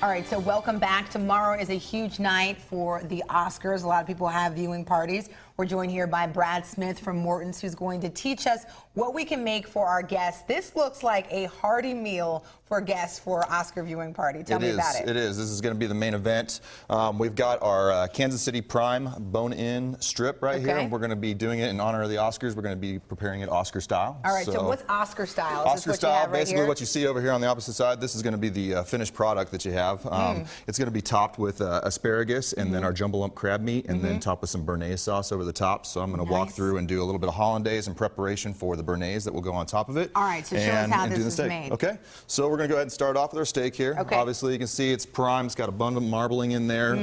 All right, so welcome back. Tomorrow is a huge night for the Oscars. A lot of people have viewing parties. We're joined here by Brad Smith from Morton's, who's going to teach us what we can make for our guests. This looks like a hearty meal for guests for Oscar viewing party. Tell me about it. It is. This is going to be the main event. We've got our Kansas City Prime bone-in strip right here. We're going to be doing it in honor of the Oscars. We're going to be preparing it Oscar style. All right, so what's Oscar style? Oscar style, basically what you see over here on the opposite side, this is going to be the finished product that you have. It's going to be topped with asparagus and then our jumbo lump crab meat and then topped with some bearnaise sauce over the top. So I'm going to walk through and do a little bit of hollandaise in preparation for the bearnaise that will go on top of it. All right, so show us how this is made. Okay, so we're going to go ahead and start off with our steak here. Obviously, you can see it's prime. It's got abundant marbling in there,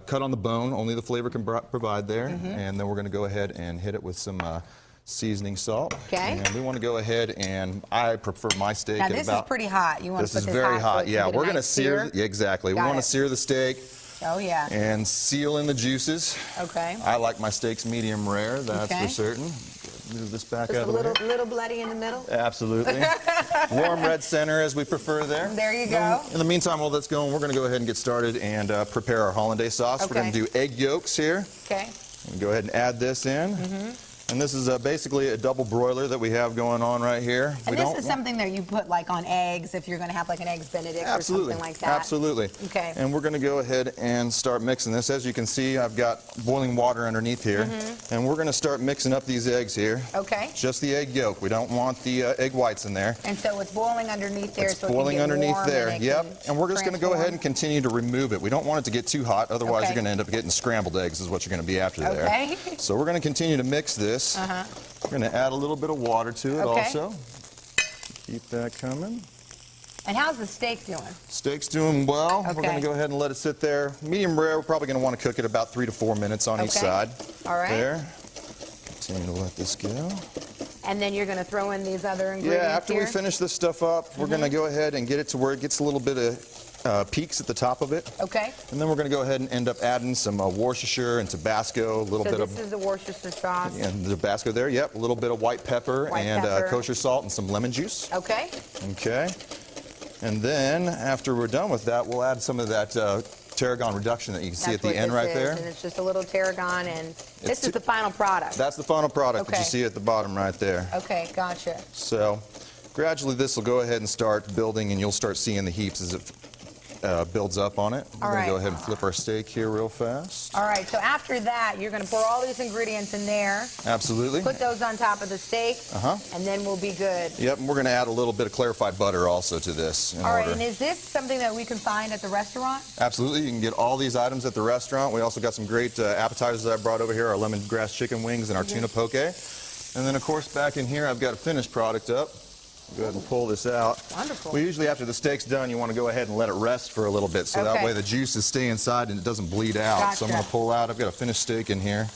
cut on the bone. Only the flavor can provide there. And then we're going to go ahead and hit it with some seasoning salt. And we want to go ahead and I prefer my steak now at this about. Is pretty hot. You want to put this is very hot. Yeah, we're going to sear. Yeah, exactly. We want to sear the steak. Oh yeah. And seal in the juices. Okay. I like my steaks medium rare. That's for certain. Move this back out of the way. Just a little bloody in the middle? Absolutely. Warm red center as we prefer there. There you go. In the meantime, while that's going, we're going to go ahead and get started and prepare our hollandaise sauce. We're going to do egg yolks here. Okay. Go ahead and add this in. And this is basically a double broiler that we have going on right here. And this is something that you put like on eggs if you're going to have like an eggs Benedict or something like that. Absolutely. Okay. And we're going to go ahead and start mixing this. As you can see, I've got boiling water underneath here. And we're going to start mixing up these eggs here. Okay. Just the egg yolk. We don't want the egg whites in there. And so it's boiling underneath there. It's boiling underneath there. Yep. And we're just going to go ahead and continue to remove it. We don't want it to get too hot. Otherwise, you're going to end up getting scrambled eggs is what you're going to be after there. Okay. So we're going to continue to mix this. We're going to add a little bit of water to it also. Keep that coming. And how's the steak doing? Steak's doing well. We're going to go ahead and let it sit there. Medium rare, we're probably going to want to cook it about 3 to 4 minutes on each side. All right. There. Continue to let this go. And then you're going to throw in these other ingredients after we finish this stuff up, we're going to go ahead and get it to where it gets a little bit of peaks at the top of it. Okay. And then we're going to go ahead and end up adding some Worcestershire and Tabasco, a little bit of... So this is the Worcestershire sauce. And the Tabasco there, yep. A little bit of white pepper and kosher salt and some lemon juice. Okay. Okay. And then after we're done with that, we'll add some of that tarragon reduction that you can see at the end right there. And it's just a little tarragon, and this is the final product. That's the final product that you see at the bottom right there. Okay, gotcha. So gradually this will go ahead and start building, and you'll start seeing the heaps as it builds up on it. We're going to go ahead and flip our steak here real fast. All right, so after that, you're going to pour all these ingredients in there. Absolutely. Put those on top of the steak, and then we'll be good. Yep, and we're going to add a little bit of clarified butter also to this. All right, and is this something that we can find at the restaurant? Absolutely, you can get all these items at the restaurant. We also got some great appetizers that I brought over here, our lemongrass chicken wings and our tuna poke. And then, of course, back in here, I've got a finished product up. Go ahead and pull this out. Wonderful. We usually, after the steak's done, you want to go ahead and let it rest for a little bit, so that way the juices stay inside and it doesn't bleed out. So I'm going to pull out. I've got a finished steak in here.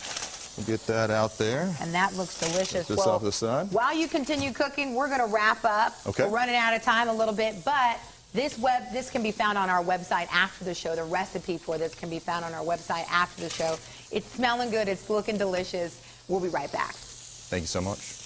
We'll get that out there. And that looks delicious. Get this off the side. While you continue cooking, we're going to wrap up. We're running out of time a little bit, but this can be found on our website after the show. The recipe for this can be found on our website after the show. It's smelling good. It's looking delicious. We'll be right back. Thank you so much.